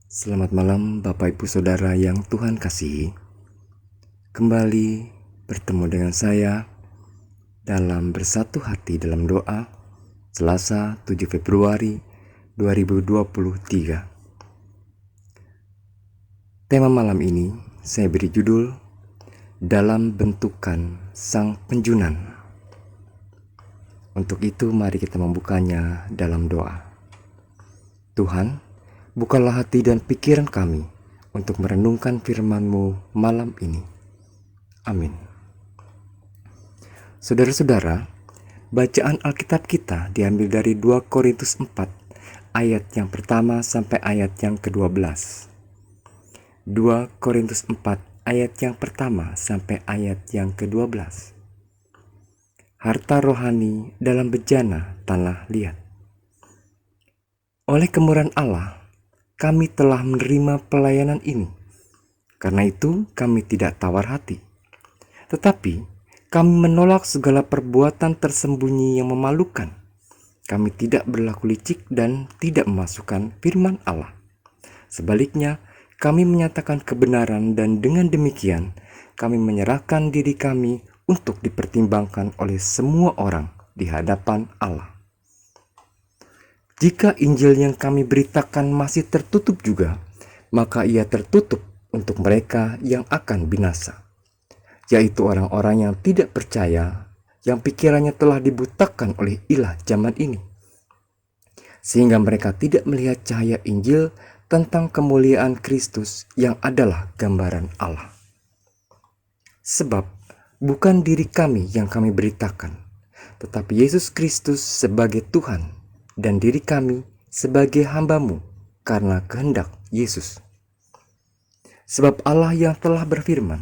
Selamat malam Bapak Ibu Saudara yang Tuhan kasihi. Kembali bertemu dengan saya dalam bersatu hati dalam doa Selasa 7 Februari 2023. Tema malam ini saya beri judul Dalam Bentukan Sang Penjunan. Untuk itu mari kita membukanya dalam doa. Tuhan, bukalah hati dan pikiran kami untuk merenungkan firman-Mu malam ini. Amin. Saudara-saudara, bacaan Alkitab kita diambil dari 2 Korintus 4 ayat yang pertama sampai ayat yang ke-12. 2 Korintus 4 ayat yang pertama sampai ayat yang ke-12. Harta rohani dalam bejana tanah liat. Oleh kemurahan Allah, kami telah menerima pelayanan ini. Karena itu kami tidak tawar hati. Tetapi kami menolak segala perbuatan tersembunyi yang memalukan. Kami tidak berlaku licik dan tidak memasukkan firman Allah. Sebaliknya, kami menyatakan kebenaran dan dengan demikian kami menyerahkan diri kami untuk dipertimbangkan oleh semua orang di hadapan Allah. Jika Injil yang kami beritakan masih tertutup juga, maka ia tertutup untuk mereka yang akan binasa, yaitu orang-orang yang tidak percaya, yang pikirannya telah dibutakan oleh ilah zaman ini, sehingga mereka tidak melihat cahaya Injil tentang kemuliaan Kristus yang adalah gambaran Allah. Sebab bukan diri kami yang kami beritakan, tetapi Yesus Kristus sebagai Tuhan dan diri kami sebagai hamba-Mu karena kehendak Yesus. Sebab Allah yang telah berfirman,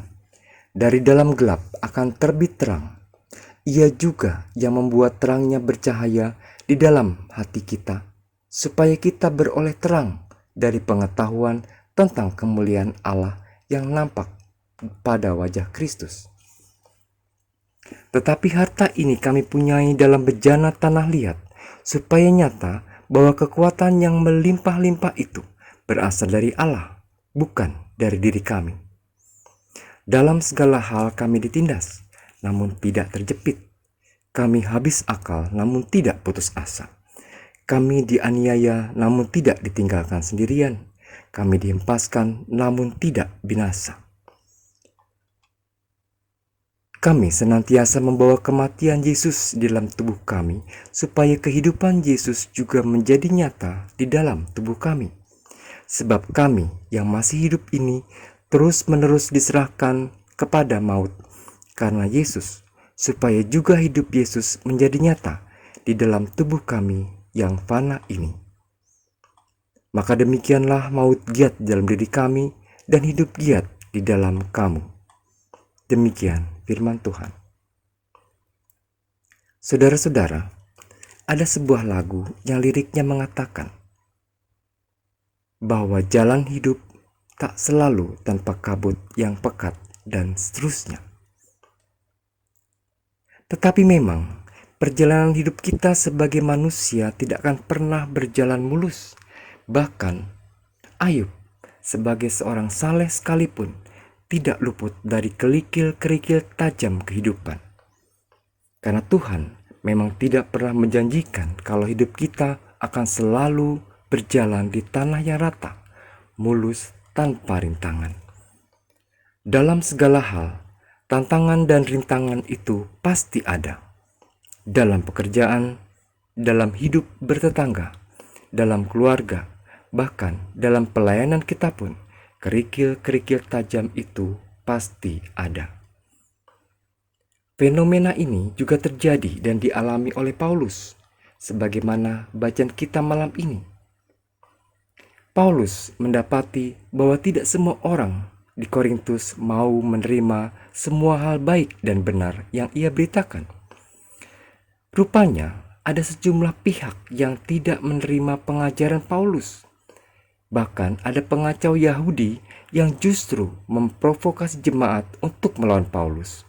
dari dalam gelap akan terbit terang, Ia juga yang membuat terangnya bercahaya di dalam hati kita, supaya kita beroleh terang dari pengetahuan tentang kemuliaan Allah yang nampak pada wajah Kristus. Tetapi harta ini kami punyai dalam bejana tanah liat, supaya nyata bahwa kekuatan yang melimpah-limpah itu berasal dari Allah, bukan dari diri kami. Dalam segala hal kami ditindas, namun tidak terjepit. Kami habis akal, namun tidak putus asa. Kami dianiaya, namun tidak ditinggalkan sendirian. Kami dihempaskan, namun tidak binasa. Kami senantiasa membawa kematian Yesus di dalam tubuh kami, supaya kehidupan Yesus juga menjadi nyata di dalam tubuh kami. Sebab kami yang masih hidup ini terus-menerus diserahkan kepada maut karena Yesus, supaya juga hidup Yesus menjadi nyata di dalam tubuh kami yang fana ini. Maka demikianlah maut giat dalam diri kami dan hidup giat di dalam kamu. Demikian firman Tuhan. Saudara-saudara, ada sebuah lagu yang liriknya mengatakan bahwa jalan hidup tak selalu tanpa kabut yang pekat dan seterusnya. Tetapi memang perjalanan hidup kita sebagai manusia tidak akan pernah berjalan mulus. Bahkan Ayub sebagai seorang saleh sekalipun tidak luput dari kerikil-kerikil tajam kehidupan. Karena Tuhan memang tidak pernah menjanjikan kalau hidup kita akan selalu berjalan di tanah yang rata, mulus tanpa rintangan. Dalam segala hal, tantangan dan rintangan itu pasti ada. Dalam pekerjaan, dalam hidup bertetangga, dalam keluarga, bahkan dalam pelayanan kita pun, kerikil-kerikil tajam itu pasti ada. Fenomena ini juga terjadi dan dialami oleh Paulus, sebagaimana bacaan kita malam ini. Paulus mendapati bahwa tidak semua orang di Korintus mau menerima semua hal baik dan benar yang ia beritakan. Rupanya ada sejumlah pihak yang tidak menerima pengajaran Paulus. Bahkan ada pengacau Yahudi yang justru memprovokasi jemaat untuk melawan Paulus.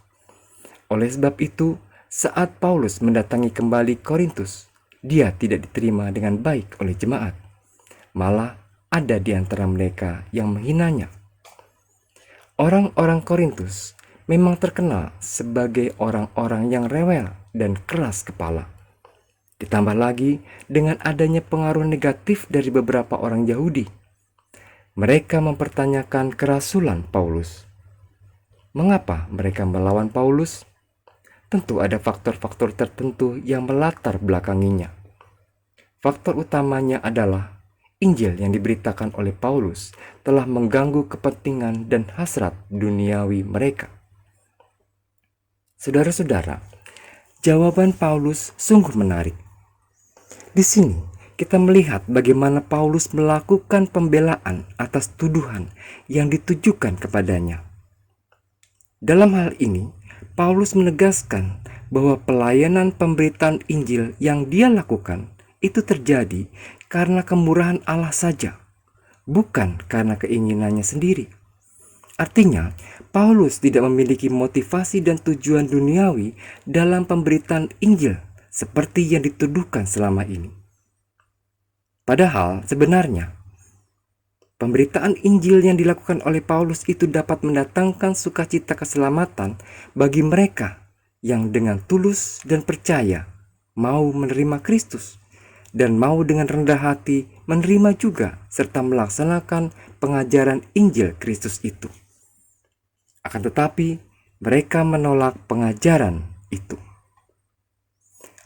Oleh sebab itu, saat Paulus mendatangi kembali Korintus, dia tidak diterima dengan baik oleh jemaat. Malah ada di antara mereka yang menghinanya. Orang-orang Korintus memang terkenal sebagai orang-orang yang rewel dan keras kepala. Ditambah lagi dengan adanya pengaruh negatif dari beberapa orang Yahudi. Mereka mempertanyakan kerasulan Paulus. Mengapa mereka melawan Paulus? Tentu ada faktor-faktor tertentu yang melatar belakanginya. Faktor utamanya adalah Injil yang diberitakan oleh Paulus telah mengganggu kepentingan dan hasrat duniawi mereka. Saudara-saudara, jawaban Paulus sungguh menarik. Di sini kita melihat bagaimana Paulus melakukan pembelaan atas tuduhan yang ditujukan kepadanya. Dalam hal ini, Paulus menegaskan bahwa pelayanan pemberitaan Injil yang dia lakukan itu terjadi karena kemurahan Allah saja, bukan karena keinginannya sendiri. Artinya, Paulus tidak memiliki motivasi dan tujuan duniawi dalam pemberitaan Injil seperti yang dituduhkan selama ini. Padahal sebenarnya, pemberitaan Injil yang dilakukan oleh Paulus itu dapat mendatangkan sukacita keselamatan bagi mereka yang dengan tulus dan percaya mau menerima Kristus dan mau dengan rendah hati menerima juga serta melaksanakan pengajaran Injil Kristus itu. Akan tetapi, mereka menolak pengajaran itu.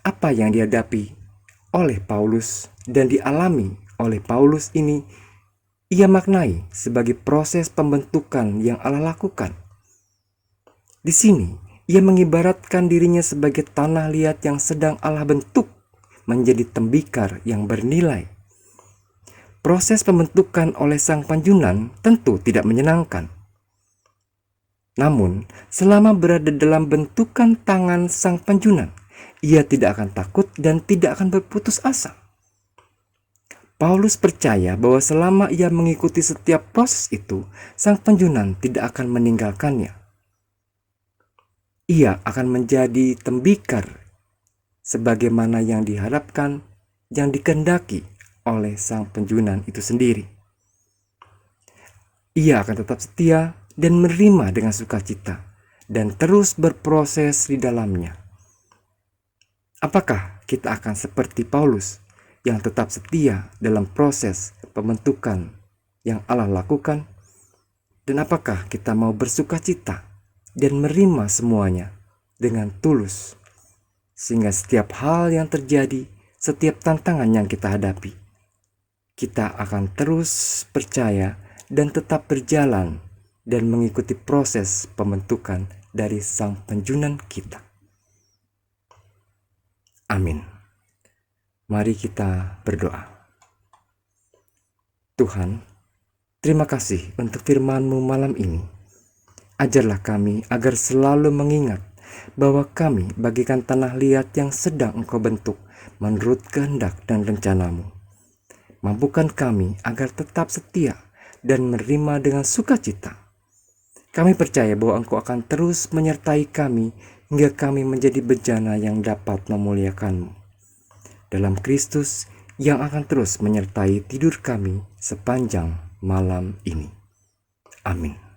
Apa yang dihadapi oleh Paulus dan dialami oleh Paulus ini, ia maknai sebagai proses pembentukan yang Allah lakukan. Di sini, ia mengibaratkan dirinya sebagai tanah liat yang sedang Allah bentuk menjadi tembikar yang bernilai. Proses pembentukan oleh sang penjunan tentu tidak menyenangkan. Namun, selama berada dalam bentukan tangan sang penjunan, ia tidak akan takut dan tidak akan berputus asa. Paulus percaya bahwa selama ia mengikuti setiap proses itu, sang penjunan tidak akan meninggalkannya. Ia akan menjadi tembikar sebagaimana yang diharapkan, yang dikehendaki oleh sang penjunan itu sendiri. Ia akan tetap setia dan menerima dengan sukacita dan terus berproses di dalamnya. Apakah kita akan seperti Paulus yang tetap setia dalam proses pembentukan yang Allah lakukan? Dan apakah kita mau bersukacita dan menerima semuanya dengan tulus? Sehingga setiap hal yang terjadi, setiap tantangan yang kita hadapi, kita akan terus percaya dan tetap berjalan dan mengikuti proses pembentukan dari sang penjunan kita. Amin. Mari kita berdoa. Tuhan, terima kasih untuk firman-Mu malam ini. Ajarlah kami agar selalu mengingat bahwa kami bagikan tanah liat yang sedang Engkau bentuk menurut kehendak dan rencana-Mu. Mampukan kami agar tetap setia dan menerima dengan sukacita. Kami percaya bahwa Engkau akan terus menyertai kami hingga kami menjadi bejana yang dapat memuliakan-Mu. Dalam Kristus yang akan terus menyertai tidur kami sepanjang malam ini. Amin.